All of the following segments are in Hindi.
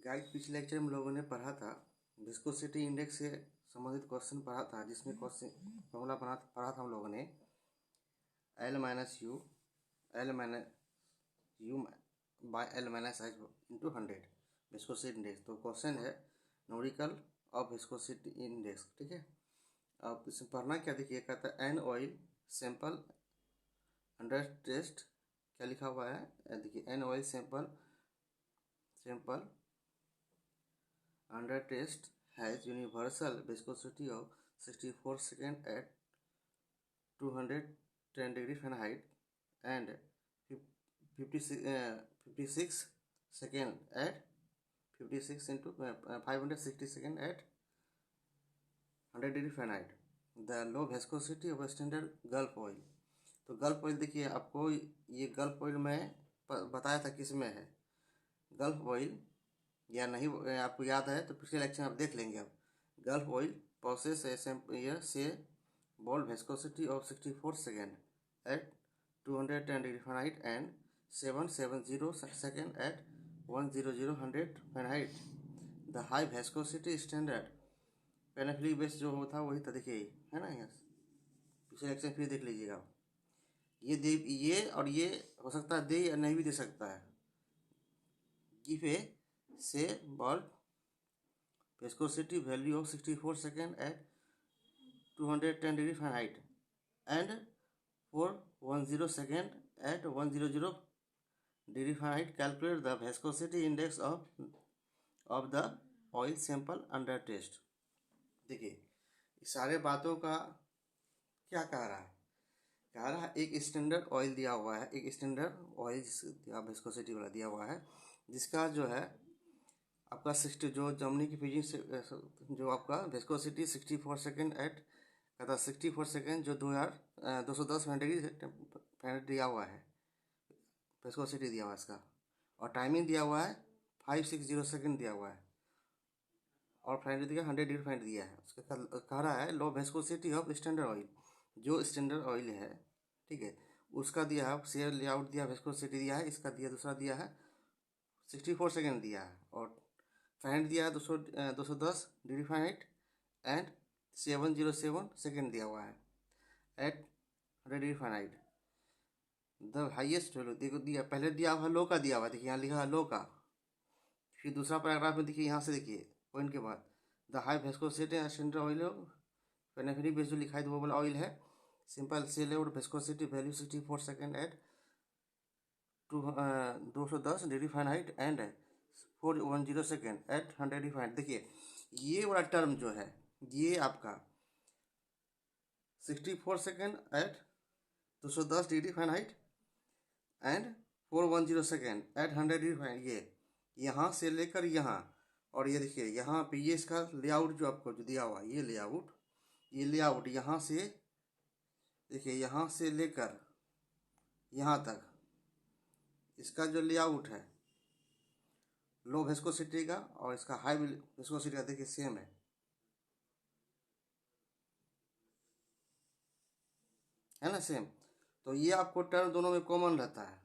गाइस, पिछले लेक्चर में हम लोगों ने पढ़ा था विस्कोसिटी इंडेक्स से संबंधित क्वेश्चन पढ़ा था, जिसमें क्वेश्चन फॉर्मूला पढ़ा था हम लोगों ने L minus U by L minus H into 100 viscosity index. तो क्वेश्चन है न्यूमेरिकल ऑफ विस्कोसिटी इंडेक्स। ठीक है, अब इसमें पढ़ना क्या, देखिए कहता है an oil sample under test. क्या लिखा हुआ है, देखिए an oil sample under test has universal viscosity of 64 second at 210 degree Fahrenheit and 56 second at 56 into 560 second at 100 degree Fahrenheit. The low viscosity of a standard gulf oil. तो गल्फ ऑयल देखिए, आपको ये गल्फ ऑयल में बताया था किस में है गल्फ ऑयल, या नहीं आपको याद है तो पिछले लेक्चर आप देख लेंगे। अब गल्फ ऑयल प्रोसेस से ball viscosity of 64 second at 210 degree Fahrenheit and 770 second at 100 Fahrenheit. The high viscosity standard paraffinic base जो होता वही था, देखिए है ना। यहाँ पिछले लेक्चर फिर देख लीजिएगा। ये और ये हो सकता है दे या नहीं भी दे सकता है। गिव ए से ball viscosity value of 64 second at 210 degree Fahrenheit and 410 second at 100 degree Fahrenheit. Calculate the viscosity index of the oil sample under test. देखिए इस सारे बातों का क्या कह रहा है, एक स्टैंडर्ड ऑयल दिया हुआ है, एक स्टैंडर्ड ऑयल विस्कोसिटी वाला दिया हुआ है, जिसका जो है आपका 60 जो जर्मनी की फिजिक्स जो आपका विस्कोसिटी 64 सेकेंड एट कहता 64 सेकेंड जो 210 फ़ारेनहाइट दिया हुआ है, विस्कोसिटी दिया हुआ है इसका, और टाइमिंग दिया हुआ है 560 सेकेंड दिया हुआ है, और फ़ारेनहाइट दिया 100 डिग्री फ़ारेनहाइट दिया है। उसका कह रहा है low viscosity of standard oil, जो स्टैंडर्ड ऑयल है, ठीक है, उसका दिया है शेयर लेआउट दिया, विस्कोसिटी दिया है, इसका दिया दूसरा दिया है 64 सेकेंड दिया है, और फ़ारेनहाइट दिया है 210 डिग्री फ़ारेनहाइट एंड 707 सेकेंड दिया हुआ है at 100 degree Fahrenheit. The highest value देखो दिया, पहले दिया हुआ लो का दिया हुआ, देखिए यहाँ लिखा है लो का। फिर दूसरा पैराग्राफ में देखिए, यहाँ से देखिए पॉइंट के बाद the high viscosity standard oil paraffinic base जो लिखा है वो वाला ऑयल है, सिंपल सेल और viscosity value 64 second at 210 degree Fahrenheit and 410 second at 100 degree Fahrenheit. देखिए ये वाला टर्म जो है ये आपका 64 second at 210 degree Fahrenheit and 410 second at 100 degree Fahrenheit, ये यहाँ से लेकर यहाँ, और ये देखिए यहाँ पे ये इसका लेआउट जो आपको जो दिया हुआ ये लेआउट यहाँ से देखिए, यहाँ से लेकर यहाँ तक इसका जो लेआउट है लो विस्कोसिटी का और इसका हाई विस्कोसिटी का देखिए सेम है ना, सेम। तो ये आपको टर्म दोनों में कॉमन रहता है।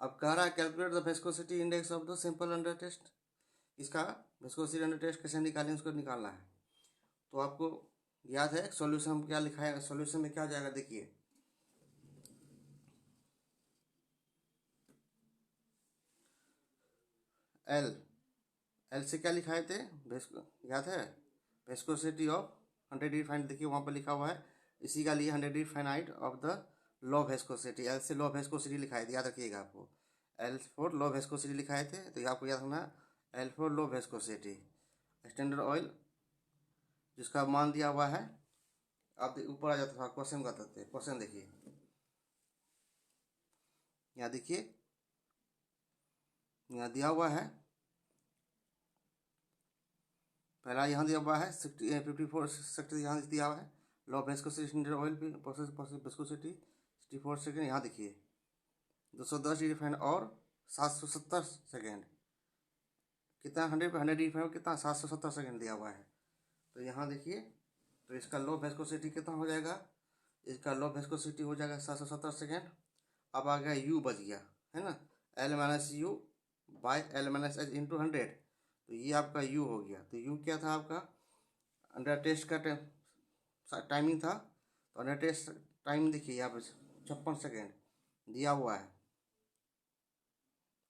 अब कह रहा है calculate the viscosity index of the sample under test. इसका विस्कोसिटी अंडर टेस्ट कैसे निकालें, उसको निकालना है। तो आपको याद है सॉल्यूशन में क्या लिखा है, सॉल्यूशन में क्या जाएगा, देखिए एल से क्या लिखाए थे, याद है विस्कोसिटी ऑफ 100 डिग्री फ़ारेनहाइट, देखिए वहाँ पर लिखा हुआ है इसी का लिए 100 degree Fahrenheit of the low viscosity. L से लो विस्कोसिटी लिखाए थे, याद रखिएगा। आपको एल फॉर लो विस्कोसिटी लिखाए थे, तो आपको याद रखना L for low viscosity standard oil जिसका मान दिया हुआ है। आप ऊपर आ जाता था क्वेश्चन का, क्वेश्चन देखिए यहाँ, देखिए यहाँ दिया हुआ है, पहला यहाँ दिया हुआ है 54 सेकेंड, यहाँ दिया हुआ है लो विस्कोसिटी स्टैंडर्ड ऑयल पे प्रोसेस विस्कोसिटी 64 सेकेंड, यहाँ देखिए 210 डिग्री फ़ारेनहाइट और 770 सेकेंड, कितना 100 पे 100 डिग्री फ़ारेनहाइट कितना 770 सेकेंड दिया हुआ है। तो यहाँ देखिए, तो इसका लो विस्कोसिटी कितना हो जाएगा, इसका लो विस्कोसिटी हो जाएगा 770 सेकेंड। अब आ गया यू बच गया है ना, L minus U by L minus H into 100, तो ये आपका यू हो गया। तो यू क्या था आपका, अंडर टेस्ट का टाइमिंग था। तो अंडर टेस्ट टाइम देखिए यहाँ पे 56 सेकेंड दिया हुआ है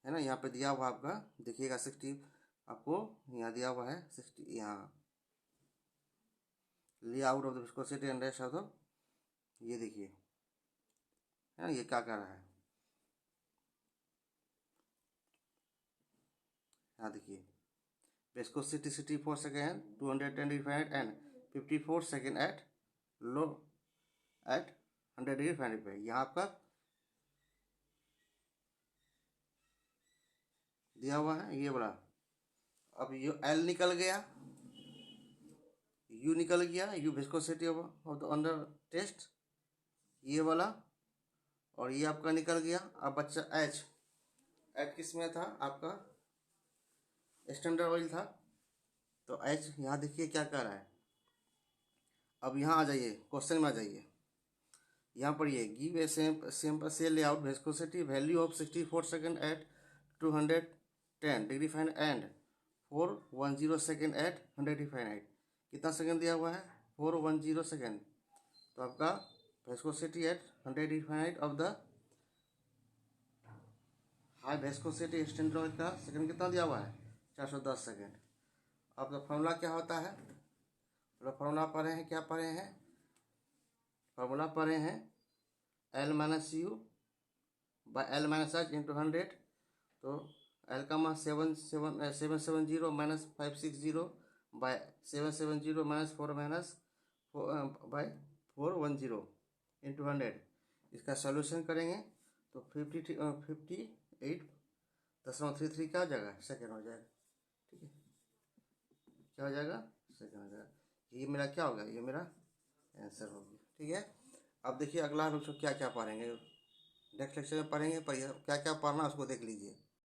ना, यहाँ पे दिया हुआ आपका देखिएगा 60, आपको यहाँ दिया हुआ है 60, यहाँ ले out of the viscosity and rest of the, ये देखिए है ना, ये क्या कर रहा है, यहाँ देखिए viscosity 64 second 210 degree Fahrenheit and 54 second at low at 100 degree Fahrenheit पे। यहाँ आपका दिया हुआ है ये बड़ा। अब ये एल निकल गया, यू निकल गया, U viscosity of the under test ये वाला, और ये आपका निकल गया। अब बच्चा एच, एच किस में था आपका, स्टैंडर्ड ऑयल था। तो एच यहाँ देखिए क्या कर रहा है। अब यहाँ आ जाइए, क्वेश्चन में आ जाइए, यहाँ पर ये गिव ए सैंपल से layout viscosity value of 64 second at 210 degree Fahrenheit and 410 second at 100 degree Fahrenheit. कितना सेकेंड दिया हुआ है, 410 सेकेंड। तो आपका viscosity at 100 degree Fahrenheit of the high viscosity standard oil का सेकेंड कितना दिया हुआ है, 410 सेकेंड। अब तो फॉर्मूला क्या होता है, फॉर्मूला पढ़े हैं, क्या पढ़े हैं, फॉर्मूला पढ़े हैं L minus U by L minus H into 100। तो एल का मान 770 minus 560 by 770 minus 4 minus by 410 into 100। इसका सॉल्यूशन करेंगे तो 58.33 क्या हो जाएगा, सेकेंड हो जाएगा। ठीक है, क्या हो जाएगा, सेकेंड हो जाएगा। ये मेरा क्या होगा, ये मेरा आंसर होगा। ठीक है, अब देखिए अगला हम लोग क्या क्या पढ़ेंगे, नेक्स्ट लेक्चर में पढ़ेंगे, पर क्या क्या पढ़ना उसको देख लीजिए।